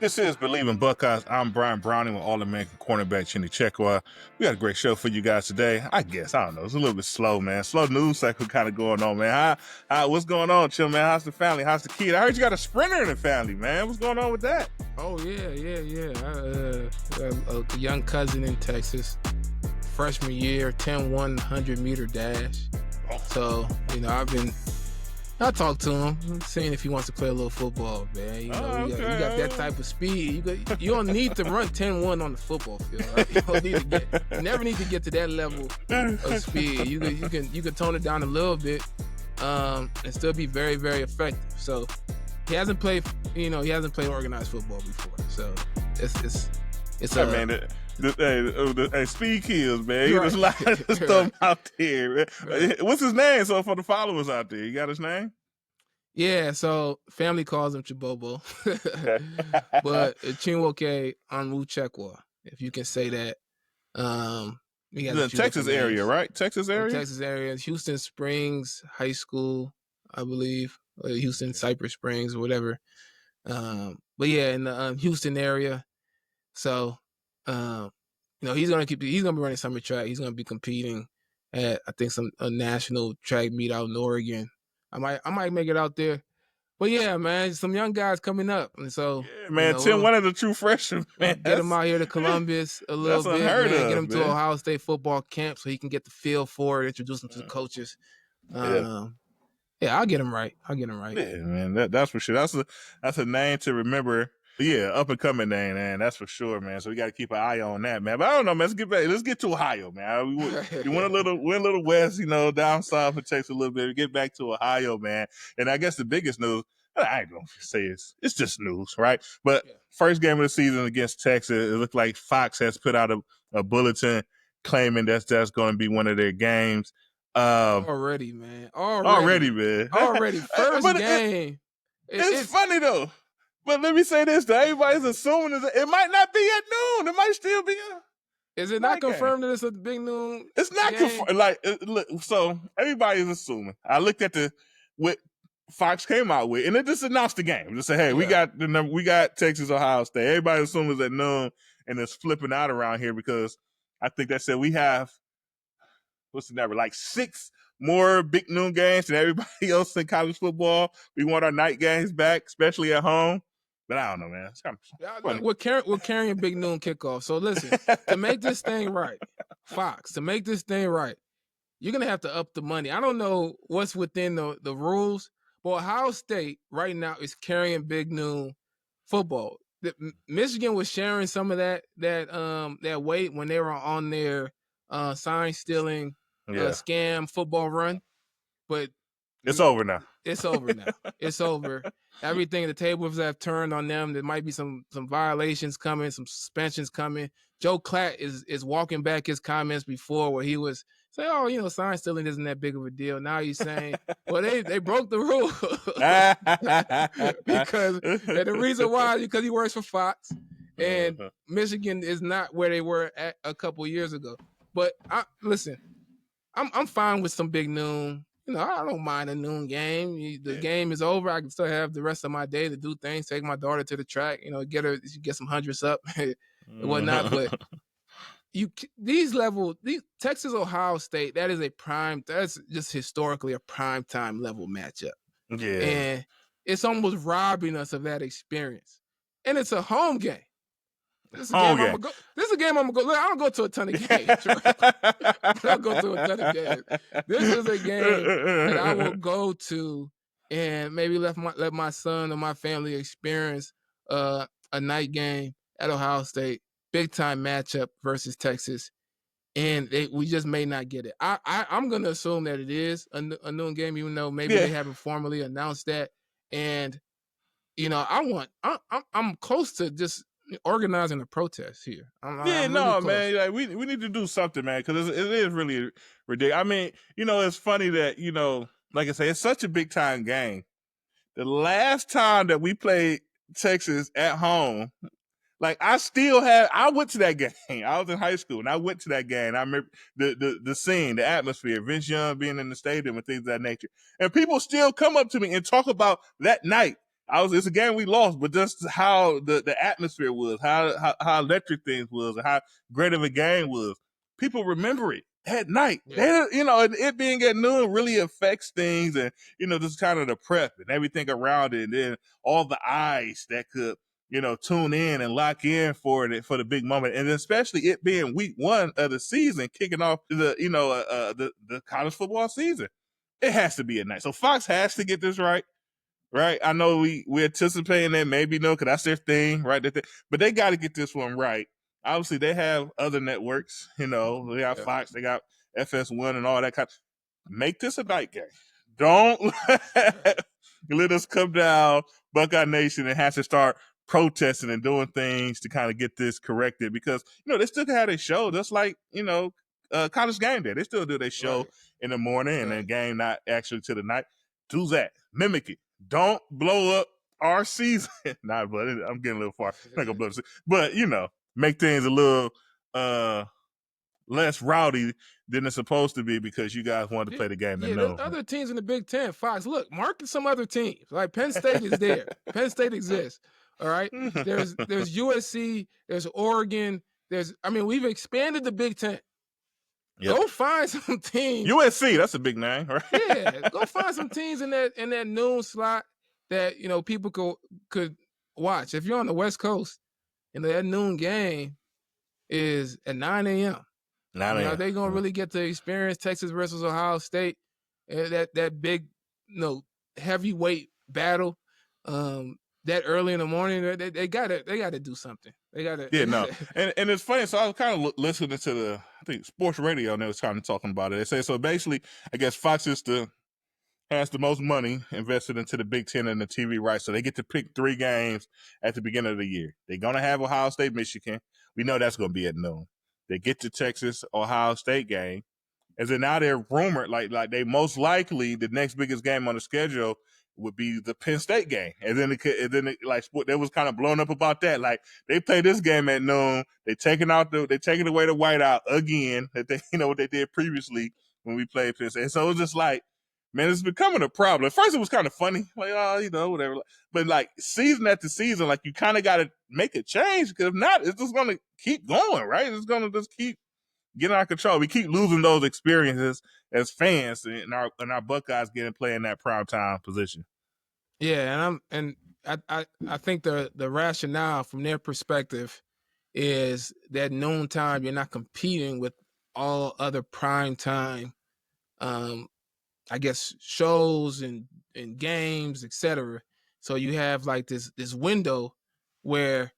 This is Believe in Buckeyes. I'm Brian Browning with All-American cornerback Chimdi Chekwa. We got a great show for you guys today. I don't know. It's a little bit slow, man. Slow news cycle kind of going on, man. What's going on, Chim, man? How's the family? How's the kid? I heard you got a sprinter in the family, man. What's going on with that? Oh, yeah. A young cousin in Texas, freshman year, 10 100-meter dash. So, I talked to him, seeing if he wants to play a little football, man. You got that type of speed. You don't need to run 10-1 on the football field. Right? You never need to get to that level of speed. You can tone it down a little bit, and still be very, very effective. So he hasn't played organized football before. So it's speed kills, man. You right. just like to throw him out there. Right. What's his name? So for the followers out there, you got his name? Yeah, so family calls him Chibobo, but Chinwoke Anwu Chekwa, if you can say that. He's in Texas area, right? Texas area, Houston Springs High School, I believe, Houston Cypress Springs or whatever. But yeah, in the Houston area. So, he's gonna be running summer track. He's gonna be competing at, I think, a national track meet out in Oregon. I might make it out there. But yeah, man, some young guys coming up. And so, yeah, man, Tim, one of the true freshmen, man. Get him out here to Columbus a little bit, man. Get him to Ohio State football camp so he can get the feel for it, introduce him to the coaches. Yeah, I'll get him right. Yeah, man, that's for sure. That's a name to remember. Yeah, up and coming name, man. That's for sure, man. So we got to keep an eye on that, man. But I don't know, man. Let's get to Ohio, man. We went a little west, down south and Texas a little bit. We get back to Ohio, man. And I guess the biggest news, I ain't gonna say it's just news, right? But first game of the season against Texas, it looked like Fox has put out a bulletin claiming that's going to be one of their games. Already, man. First game. It's funny though. But let me say this, though. Everybody's assuming it might not be at noon. It might still be Is it not confirmed that it's a big noon? It's not confirmed. So everybody's assuming. I looked at what Fox came out with, and it just announced the game. Just say, hey, we got Texas, Ohio State. Everybody assumes it's at noon, and it's flipping out around here because I think they said we have, what's the number, like 6 more big noon games than everybody else in college football. We want our night games back, especially at home. But I don't know, man. It's kind of funny. We're carrying big noon kickoff. So listen, to make this thing right, Fox, you're going to have to up the money. I don't know what's within the rules, but Ohio State right now is carrying big noon football. Michigan was sharing some of that weight when they were on their sign stealing scam football run, but it's over now. It's over. Everything, the tables have turned on them. There might be some violations coming, some suspensions coming. Joe Klatt is walking back his comments before where he was saying, sign stealing isn't that big of a deal. Now he's saying, well, they broke the rule because the reason why is because he works for Fox and Michigan is not where they were at a couple years ago. But I'm fine with some big noon. I don't mind a noon game. The game is over. I can still have the rest of my day to do things, take my daughter to the track, get some hundreds up and whatnot. But these Texas, Ohio State, that's just historically a primetime level matchup. Yeah. And it's almost robbing us of that experience. And it's a home game. This is a game I'm gonna go. Look, I don't go to a ton of games. I don't go to a ton of games. This is a game that I will go to and maybe let my son or my family experience a night game at Ohio State, big time matchup versus Texas, and we just may not get it. I'm gonna assume that it is a noon game, even though maybe they haven't formally announced that. And I'm close to just organizing a protest here. Man. Like, we need to do something, man, because it is really ridiculous. I mean, it's funny that like I say, it's such a big time game. The last time that we played Texas at home, like I went to that game. I was in high school and I went to that game. I remember the scene, the atmosphere, Vince Young being in the stadium and things of that nature. And people still come up to me and talk about that night It's a game we lost, but just how the atmosphere was, how electric things was, and how great of a game was. People remember it at night. Yeah. And it being at noon really affects things, and just kind of the prep and everything around it, and then all the eyes that could tune in and lock in for the big moment, and especially it being week 1 of the season, kicking off the college football season. It has to be at night. So Fox has to get this right. Right, I know we're anticipating that maybe no, because that's their thing, right? But they got to get this one right. Obviously, they have other networks. They got Fox, they got FS1, and all that kind. Make this a night game. Don't let us come down, Buckeye Nation, and have to start protesting and doing things to kind of get this corrected, because they still have their show, just like college game day. They still do their show in the morning and the game not actually to the night. Do that, mimic it. Don't blow up our season. Nah, but I'm getting a little far. I'm not gonna blow up, but make things a little less rowdy than it's supposed to be, because you guys want to play the game. Yeah, there's other teams in the Big Ten. Fox, look, market some other teams. Like Penn State is there. Penn State exists. All right. There's USC. There's Oregon. We've expanded the Big Ten. Yep. Go find some teams. USC, that's a big name, right? Yeah, go find some teams in that noon slot that people could watch. If you're on the West Coast and that noon game is at 9 a.m., they're gonna really get to experience Texas versus Ohio State, that big, heavyweight battle. That early in the morning, they gotta do something. They gotta. Yeah, no, and it's funny. So I was kind of listening to I think sports radio, and they was kind of talking about it. They say, so basically, I guess Fox has the most money invested into the Big Ten and the TV rights, so they get to pick 3 games at the beginning of the year. They're gonna have Ohio State, Michigan. We know that's gonna be at noon. They get to Texas, Ohio State game. And then now they're rumored like they most likely the next biggest game on the schedule would be the Penn State game. And then they was kind of blown up about that. Like, they play this game at noon. They taking away the whiteout again. That they what they did previously when we played Penn State. And so it was just like, man, it's becoming a problem. At first it was kind of funny, like, whatever. But like season after season, like, you kind of got to make a change, because if not, it's just going to keep going, right? It's going to just keep getting out of control. We keep losing those experiences as fans, and our Buckeyes playing that primetime position. Yeah, and I think the rationale from their perspective is that noon time you're not competing with all other primetime I guess shows and games, etc. So you have like this window where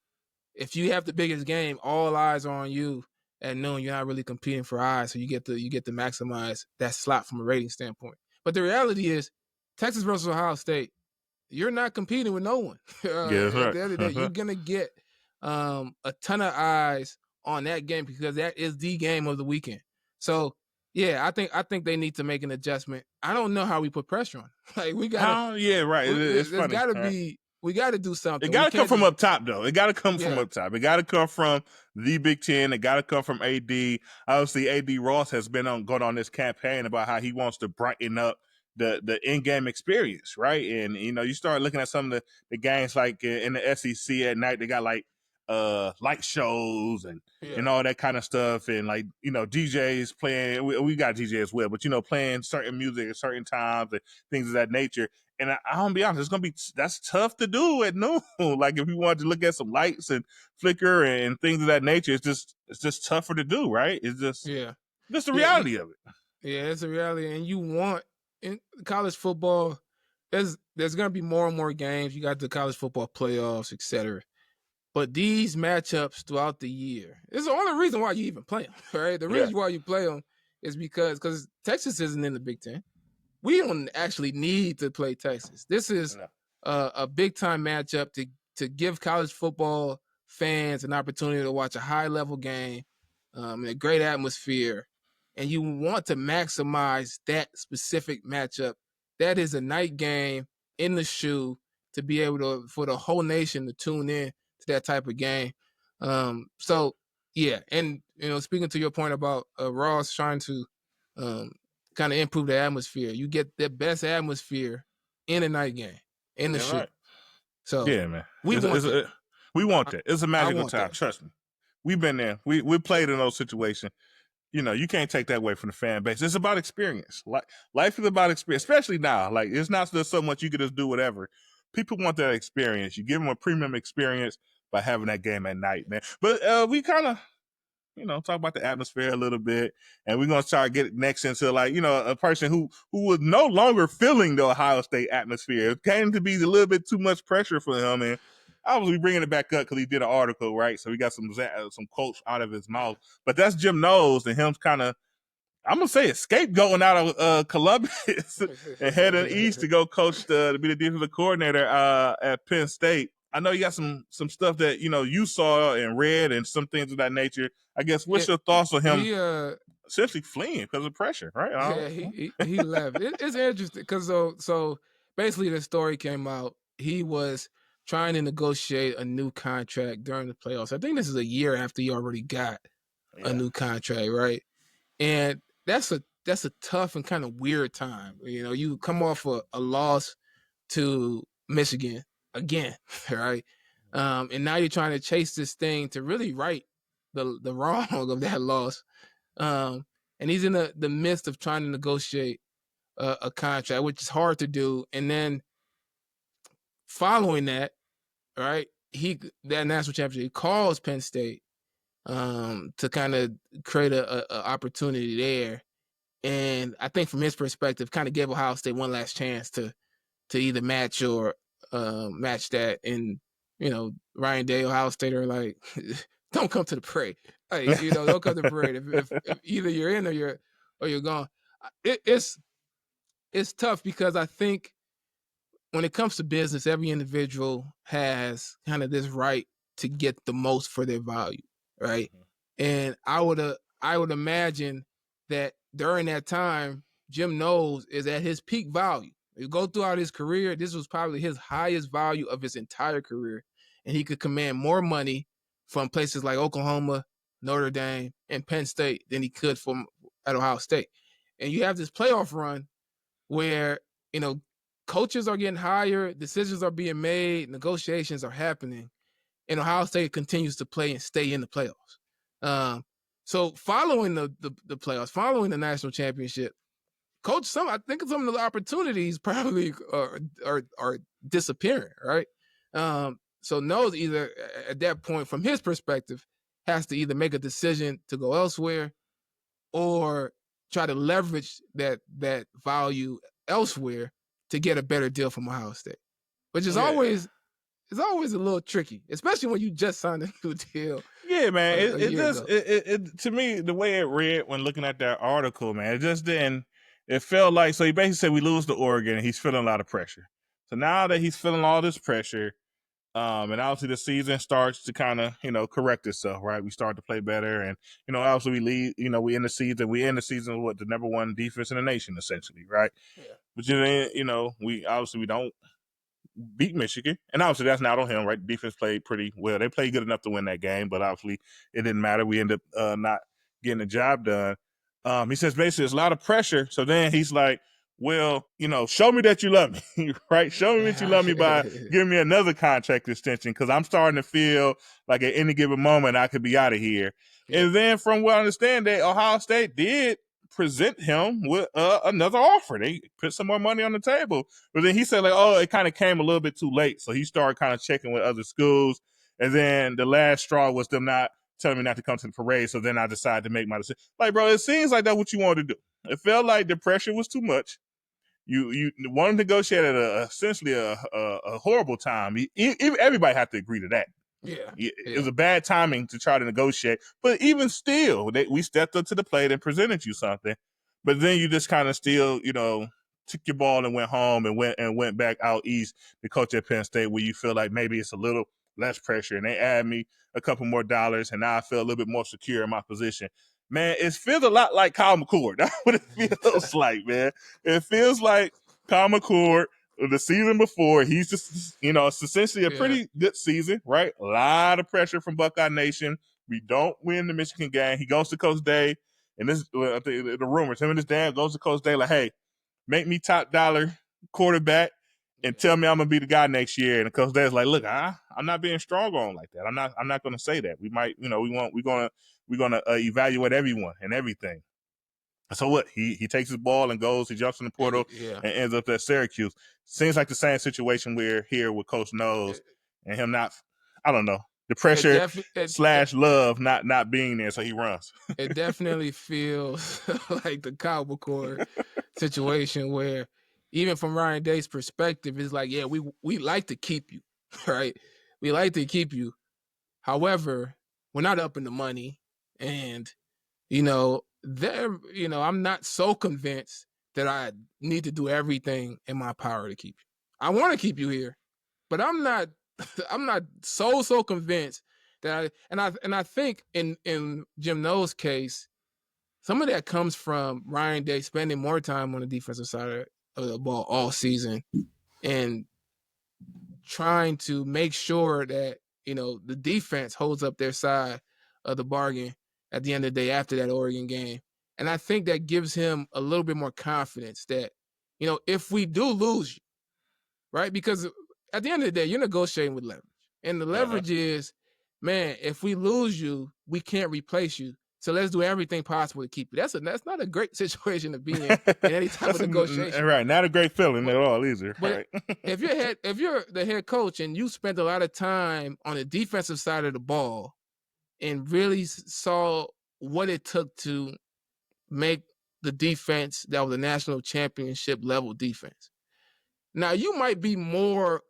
if you have the biggest game, all eyes are on you at noon. You're not really competing for eyes, so you get to maximize that slot from a rating standpoint. But the reality is, Texas versus Ohio State, you're not competing with no one. Yeah, that's right. At the end of the day, you're gonna get a ton of eyes on that game, because that is the game of the weekend. So yeah, I think they need to make an adjustment. I don't know how we put pressure on. Like, we got yeah, right. It's funny. Got to be. We got to do something. It got to come from up top, though. It got to come from up top. It got to come from the Big Ten. It got to come from AD. Obviously, AD Ross has been going on this campaign about how he wants to brighten up the in-game experience, right? And you start looking at some of the games, like in the SEC at night, they got like light shows and all that kind of stuff, and like DJs playing. We got DJ as well, but playing certain music at certain times and things of that nature. And I'm gonna be honest, that's tough to do at noon. Like, if you wanted to look at some lights and flicker and things of that nature, it's just tougher to do, right? It's just the reality of it. Yeah, it's a reality, and you want in college football. There's gonna be more and more games. You got the college football playoffs, etc. But these matchups throughout the year, it's the only reason why you even play them, right? The reason why you play them is because Texas isn't in the Big Ten. We don't actually need to play Texas. This is a big-time matchup to give college football fans an opportunity to watch a high-level game in a great atmosphere, and you want to maximize that specific matchup. That is a night game in the shoe to be able for the whole nation to tune in to that type of game. So yeah, and speaking to your point about Ross trying to kind of improve the atmosphere, you get the best atmosphere in a night game in the shoe. Right. So yeah, man. we want that. We want that. It's a magical want time. that. Trust me. We've been there. We played in those situations. You know, you can't take that away from the fan base. It's about experience. Like life is about experience, especially now. Like it's not just so much you can just do whatever. People want that experience. You give them a premium experience by having that game at night, man. But we kind of, you know, talk about the atmosphere a little bit, and we're gonna start getting next into like, you know, a person who was no longer feeling the Ohio State atmosphere. It came to be a little bit too much pressure for him, and obviously bringing it back up because he did an article, right? So we got some quotes out of his mouth. But that's Jim Knowles and him kind of, I'm gonna say, scapegoating out of Columbus and heading east to go coach to be the defensive coordinator at Penn State. I know you got some stuff that, you know, you saw and read and some things of that nature. I guess what's your thoughts on him essentially fleeing because of pressure, right? Yeah, he left. It's interesting because so basically the story came out. He was trying to negotiate a new contract during the playoffs. I think this is a year after he already got a new contract, right? And that's a tough and kind of weird time. You know, you come off a loss to Michigan again, right? And now you're trying to chase this thing to really right the wrong of that loss. And he's in the midst of trying to negotiate a contract, which is hard to do. And then following that, right, that national championship calls Penn State to kind of create a opportunity there. And I think from his perspective, kind of gave Ohio State one last chance to either match or match that. And, you know, Ryan Day, Ohio State are like, don't come to the parade. Like, you know, don't come to the parade. If either you're in or you're gone. It's tough because I think when it comes to business, every individual has kind of this right to get the most for their value, right? Mm-hmm. And I would imagine that during that time, Jim Knowles is at his peak value. You go throughout his career, this was probably his highest value of his entire career, and he could command more money from places like Oklahoma, Notre Dame, and Penn State than he could from at Ohio State. And you have this playoff run where, you know, coaches are getting hired, decisions are being made, negotiations are happening, and Ohio State continues to play and stay in the playoffs. So following the playoffs, following the national championship, coach, I think some of the opportunities probably are disappearing, right? So Knowles either at that point, from his perspective, has to either make a decision to go elsewhere or try to leverage that value elsewhere to get a better deal from Ohio State, which is always a little tricky, especially when you just signed a new deal. Yeah, man. It to me, the way it read when looking at that article, man, it just didn't. It felt like, so he basically said we lose to Oregon and he's feeling a lot of pressure. So now that he's feeling all this pressure, and obviously the season starts to kind of, you know, correct itself, right? We start to play better, and, you know, obviously we lead, you know, we end the season with the number one defense in the nation, essentially, right? Yeah. But then, you know, we don't beat Michigan, and obviously that's not on him, right? The defense played pretty well. They played good enough to win that game, but obviously it didn't matter. We ended up not getting the job done. He says basically there's a lot of pressure. So then he's like, well, you know, show me that you love me, right? Show me that you love me by giving me another contract extension, because I'm starting to feel like at any given moment I could be out of here. Yeah. And then from what I understand, that Ohio State did present him with another offer. They put some more money on the table. But then he said, like, oh, it kind of came a little bit too late. So he started kind of checking with other schools. And then the last straw was them not telling me not to come to the parade. So then I decided to make my decision. Like, bro, it seems like that's what you wanted to do. It felt like the pressure was too much. You wanted to negotiate at essentially a horrible time. Everybody had to agree to that. Yeah. It was a bad timing to try to negotiate. But even still, we stepped up to the plate and presented you something. But then you just kind of still, you know, took your ball and went home and went back out east to coach at Penn State, where you feel like maybe it's a little less pressure, and they add me a couple more dollars, and now I feel a little bit more secure in my position. Man, it feels a lot like Kyle McCord. That's what it feels like, man. It feels like Kyle McCord the season before. He's just, you know, it's essentially a pretty good season, right? A lot of pressure from Buckeye Nation. We don't win the Michigan game. He goes to Coach Day, and this the rumors, him and his dad goes to Coach Day like, hey, make me top dollar quarterback, and tell me I'm gonna be the guy next year. And Coach Dad's like, look, I'm not being strong on like that. I'm not gonna say that. We might, we're gonna evaluate everyone and everything. So what? He takes his ball and goes. He jumps in the portal and ends up at Syracuse. Seems like the same situation we're here with Coach Knowles and him not. I don't know, the pressure / love not being there, so he runs. It definitely feels like the Kyle McCord situation where, even from Ryan Day's perspective, it's like, yeah, we like to keep you, right? We like to keep you. However, we're not up in the money, and I'm not so convinced that I need to do everything in my power to keep you. I want to keep you here, but I'm not so convinced that I think in Jim Knowles' case, some of that comes from Ryan Day spending more time on the defensive side of the ball all season and trying to make sure that the defense holds up their side of the bargain at the end of the day after that Oregon game. And I think that gives him a little bit more confidence that, if we do lose you, right? Because at the end of the day, you're negotiating with leverage. And the leverage is, man, if we lose you, we can't replace you. So let's do everything possible to keep you. That's not a great situation to be in any type of negotiation. Right, not a great feeling at all either. But if you're the head coach and you spent a lot of time on the defensive side of the ball and really saw what it took to make the defense that was a national championship level defense, now you might be more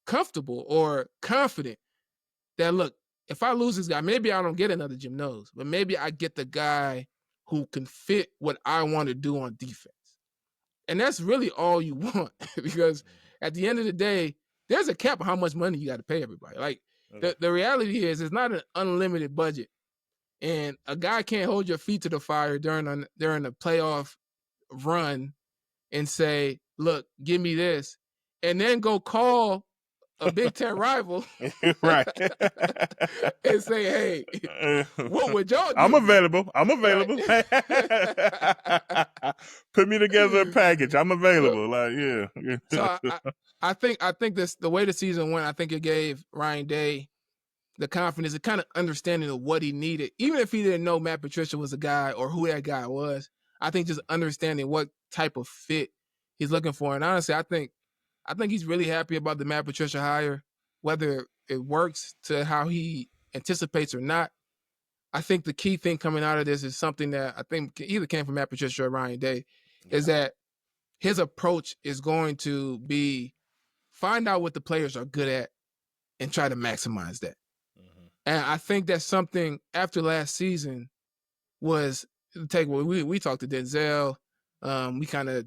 comfortable or confident that, look, if I lose this guy, maybe I don't get another Jim Knowles, but maybe I get the guy who can fit what I want to do on defense. And that's really all you want, because at the end of the day, there's a cap on how much money you got to pay everybody. Like, the reality is, it's not an unlimited budget, and a guy can't hold your feet to the fire during a playoff run and say, look, give me this, and then go call a Big Ten rival, right, and say, hey, what would y'all do? I'm available. Right. Put me together a package. I'm available. So I think this, the way the season went, I think it gave Ryan Day the confidence and kind of understanding of what he needed, even if he didn't know Matt Patricia was a guy or who that guy was. I think just understanding what type of fit he's looking for. And honestly, I think he's really happy about the Matt Patricia hire, whether it works to how he anticipates or not. I think the key thing coming out of this is something that I think either came from Matt Patricia or Ryan Day, is that his approach is going to be find out what the players are good at and try to maximize that. And I think that's something after last season was the takeaway. We talked to Denzel. We kind of,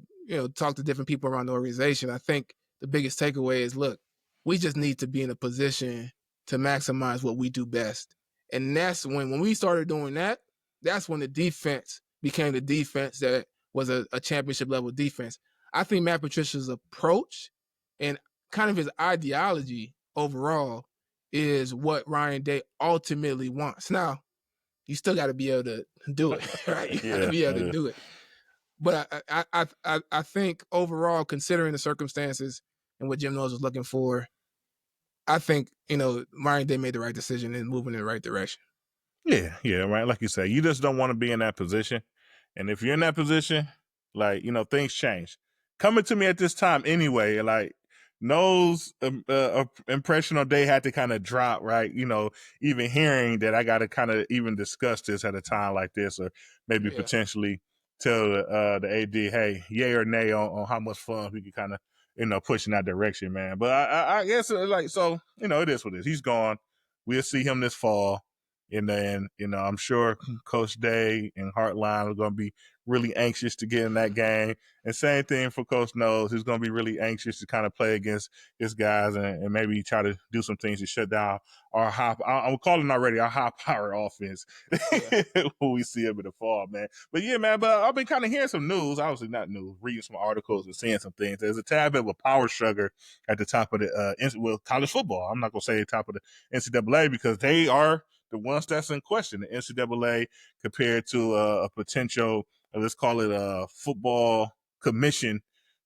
talked to different people around the organization. I think the biggest takeaway is, look, we just need to be in a position to maximize what we do best. And that's when we started doing that, that's when the defense became the defense that was a championship level defense. I think Matt Patricia's approach and kind of his ideology overall is what Ryan Day ultimately wants. Now, you still got to be able to do it, right? You got to be able to do it. But I think overall, considering the circumstances and what Jim Knowles was looking for, I think, Ryan Day made the right decision and moving in the right direction. Yeah, right. Like you say, you just don't want to be in that position. And if you're in that position, like, things change. Coming to me at this time anyway, like, Knowles' impression on Day had to kind of drop, right? Even hearing that I got to kind of even discuss this at a time like this, or maybe potentially tell the AD, hey, yay or nay on how much fun we can kind of, push in that direction, man. But I guess, like, so, it is what it is. He's gone. We'll see him this fall. And then, I'm sure Coach Day and Hartline are going to be really anxious to get in that game. And same thing for Coach Knowles. He's going to be really anxious to kind of play against his guys and maybe try to do some things to shut down our I'm calling already our high-powered offense when we see him in the fall, man. But, yeah, man, but I've been kind of hearing some news. Obviously not news, reading some articles and seeing some things. There's a tad bit of a power struggle at the top of the college football. I'm not going to say the top of the NCAA because they are the ones that's in question, the NCAA compared to a potential, let's call it a football commission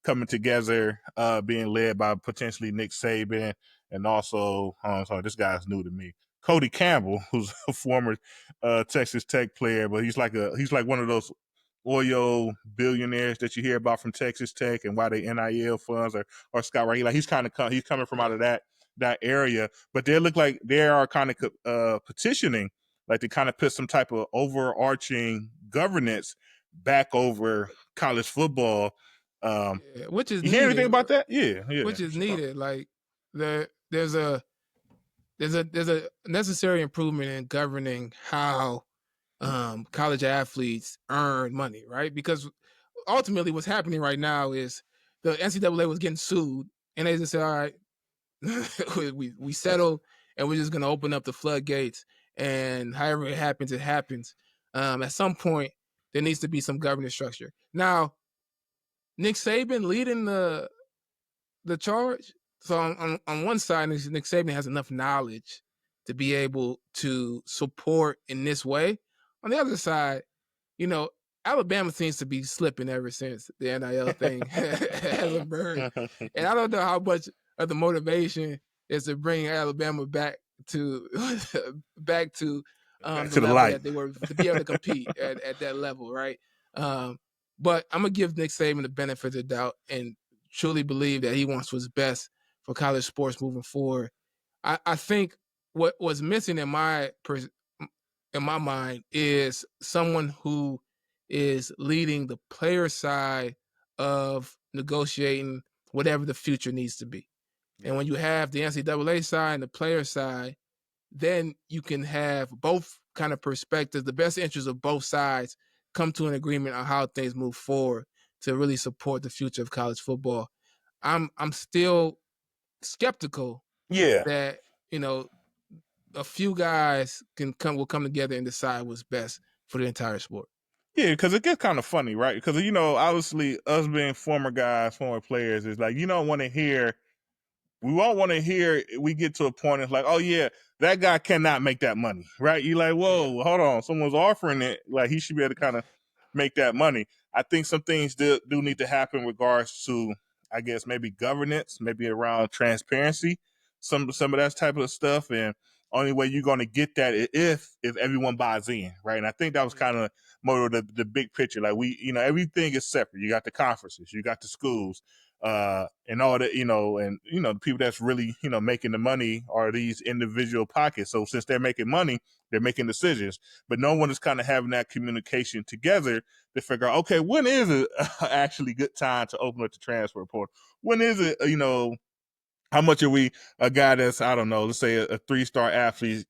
coming together, being led by potentially Nick Saban and also, sorry, this guy's new to me, Cody Campbell, who's a former Texas Tech player, but he's like one of those oil billionaires that you hear about from Texas Tech and why they NIL funds or Scott, right? He's kind of he's coming from out of that area, but they look like they are kind of petitioning, like they kind of put some type of overarching governance back over college football. Which is you hear needed. anything about that? Yeah. Which is needed. Like there's a necessary improvement in governing how college athletes earn money, right? Because ultimately what's happening right now is the NCAA was getting sued and they just said, all right, we settled and we're just going to open up the floodgates, and however it happens, it happens. At some point, there needs to be some governance structure. Now, Nick Saban leading the charge. So on one side, Nick Saban has enough knowledge to be able to support in this way. On the other side, you know, Alabama seems to be slipping ever since the NIL thing has emerged. And I don't know how much of the motivation is to bring Alabama back to back to the level light that they were, to be able to compete at that level, right? But I'm gonna give Nick Saban the benefit of the doubt and truly believe that he wants what's best for college sports moving forward. I think what was missing in my mind is someone who is leading the player side of negotiating whatever the future needs to be. Yeah. And when you have the NCAA side and the player side, then you can have both kind of perspectives, the best interests of both sides come to an agreement on how things move forward to really support the future of college football. I'm still skeptical that, you know, a few guys will come together and decide what's best for the entire sport. Yeah, because it gets kind of funny, right? Because, you know, obviously us being former guys, former players, is like, you don't want to hear, we won't want to hear, we get to a point, it's like, oh yeah, that guy cannot make that money, right? You're like, whoa, hold on, someone's offering it, like he should be able to kind of make that money. I think some things do need to happen in regards to, I guess, maybe governance, maybe around transparency, some of that type of stuff, and only way you're going to get that if everyone buys in, right? And I think that was kind of more of the big picture. Like everything is separate. You got the conferences, you got the schools, and all that, and the people that's really, making the money are these individual pockets. So since they're making money, they're making decisions, but no one is kind of having that communication together to figure out, okay, when is it actually good time to open up the transfer portal? When is it, how much are we a guy that's, I don't know, let's say a 3-star athlete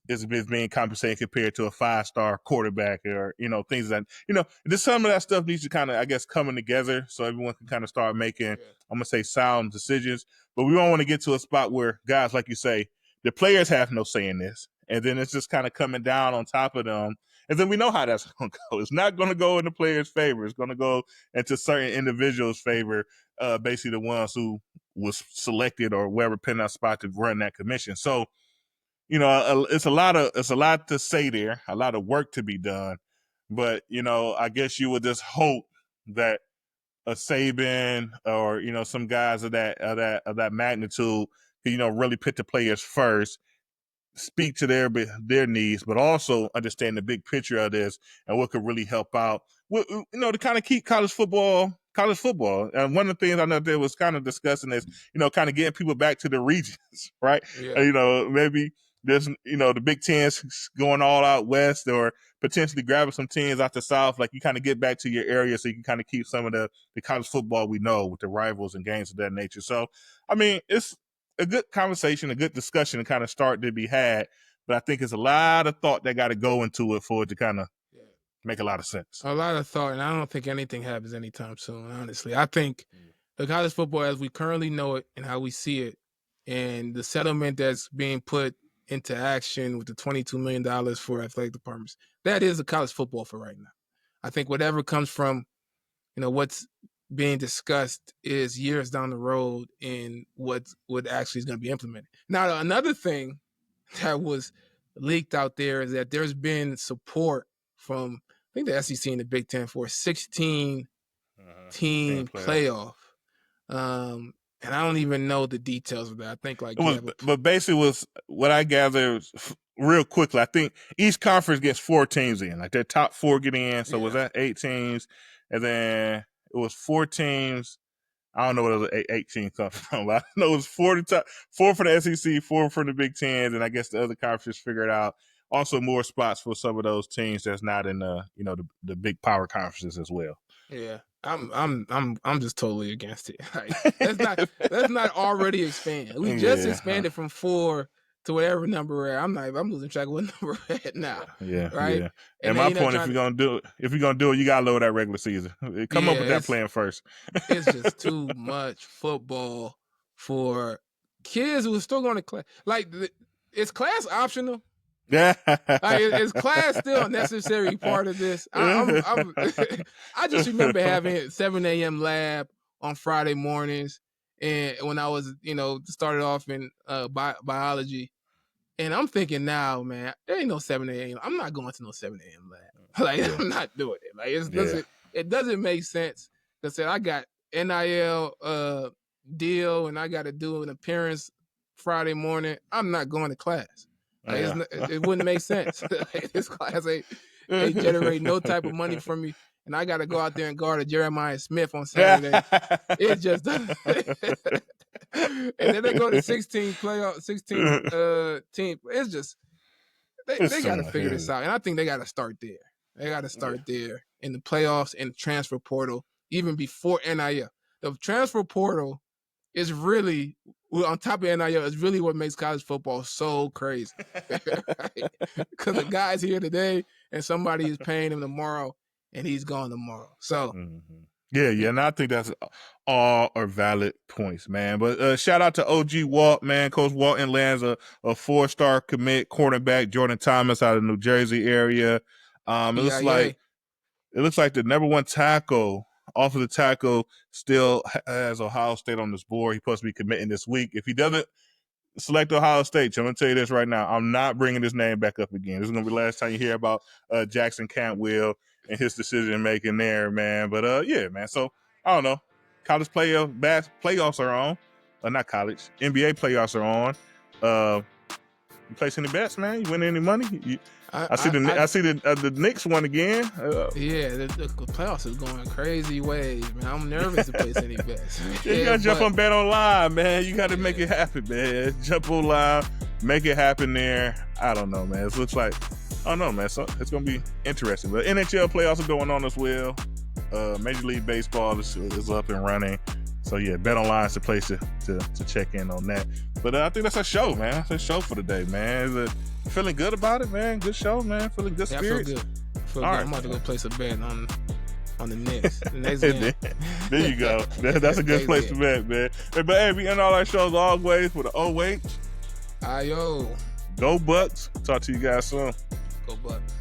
is being compensated compared to a 5-star quarterback, or, things that, just some of that stuff needs to kind of, I guess, coming together so everyone can kind of start making, I'm going to say, sound decisions. But we don't want to get to a spot where guys, like you say, the players have no say in this. And then it's just kind of coming down on top of them. And then we know how that's going to go. It's not going to go in the players' favor. It's going to go into certain individuals' favor, basically the ones who was selected or wherever pinned that spot to run that commission. So, it's a lot to say there, a lot of work to be done. But, I guess you would just hope that a Saban or, some guys of that magnitude, really put the players first, speak to their needs, but also understand the big picture of this and what could really help out, to kind of keep college football. And one of the things I know that was kind of discussing is, kind of getting people back to the regions, right? Yeah. Maybe there's, the Big Ten's going all out west, or potentially grabbing some teams out the South. Like, you kind of get back to your area so you can kind of keep some of the college football we know with the rivals and games of that nature. So, I mean, it's a good conversation, a good discussion to kind of start to be had. But I think it's a lot of thought that got to go into it for it to kind of make a lot of sense. A lot of thought, and I don't think anything happens anytime soon, honestly. I think the college football as we currently know it and how we see it, and the settlement that's being put into action with the $22 million for athletic departments, that is a college football for right now. I think whatever comes from, what's being discussed is years down the road in what actually is going to be implemented. Now, another thing that was leaked out there is that there's been support from, I think, the SEC and the Big Ten for a 16 team playoff. And I don't even know the details of that. I think like but basically was what I gather real quickly. I think each conference gets 4 teams in. Like their top 4 get in. So was that 8 teams? And then it was 4 teams. I don't know where those 8 teams come from, but I know it was 4 for the SEC, 4 for the Big Ten, and I guess the other conferences figured out also more spots for some of those teams that's not in the big power conferences as well. Yeah, I'm just totally against it. Like, let's not already expand. We just expanded from 4 to whatever number we're at. I'm losing track of what number we're at now. Yeah, right. Yeah. And my point, if you're gonna do it, you gotta lower that regular season. Come up with that plan first. It's just too much football for kids who are still going to class. Like, is class optional? Yeah. Like, is class still a necessary part of this? I just remember having 7 a.m. lab on Friday mornings, and when I was, started off in biology, and I'm thinking now, man, there ain't no 7 a.m. I'm not going to no 7 a.m. lab. Like, I'm not doing it. Like, it doesn't make sense. Because I got NIL deal, and I got to do an appearance Friday morning. I'm not going to class. Like, it wouldn't make sense. This class ain't generate no type of money for me, and I got to go out there and guard a Jeremiah Smith on Saturday. It just doesn't. And then they go to 16 team. It's just they got to figure this out, and I think they got to start there. They got to start there in the playoffs and the transfer portal, even before NIL. The transfer portal is really, on top of NIL, is really what makes college football so crazy. Because the guy's here today, and somebody is paying him tomorrow, and he's gone tomorrow. So, yeah, and I think that's all are valid points, man. But shout out to OG Walt, man. Coach Walton lands a 4-star commit cornerback, Jordan Thomas, out of the New Jersey area. It looks like the number 1 tackle, offensive tackle, still has Ohio State on this board. He's supposed to be committing this week. If he doesn't select Ohio State, I'm going to tell you this right now, I'm not bringing this name back up again. This is going to be the last time you hear about Jackson Cantwell and his decision-making there, man. But, yeah, man. So, I don't know. College playoffs are on. Not college. NBA playoffs are on. You place any bets, man? You win any money? I see the Knicks won again. The playoffs is going crazy ways, man. I'm nervous to place any bets. You gotta jump on Bet Online, man. You gotta make it happen, man. Jump online, make it happen there. I don't know, man. It looks like, I don't know, man. So it's gonna be interesting. But NHL playoffs are going on as well. Major League Baseball is up and running. So yeah, Bet Online is the place to check in on that. But I think that's our show, man. That's our show for the day, man. Feeling good about it, man. Good show, man. Feeling good spirits. I feel good. Right, I'm about to go place a bet on the Knicks. The next game. There you go. That's a good place to bet, man. But hey, we end all our shows always with an OH. Ayo. Go Bucks. Talk to you guys soon. Go Bucks.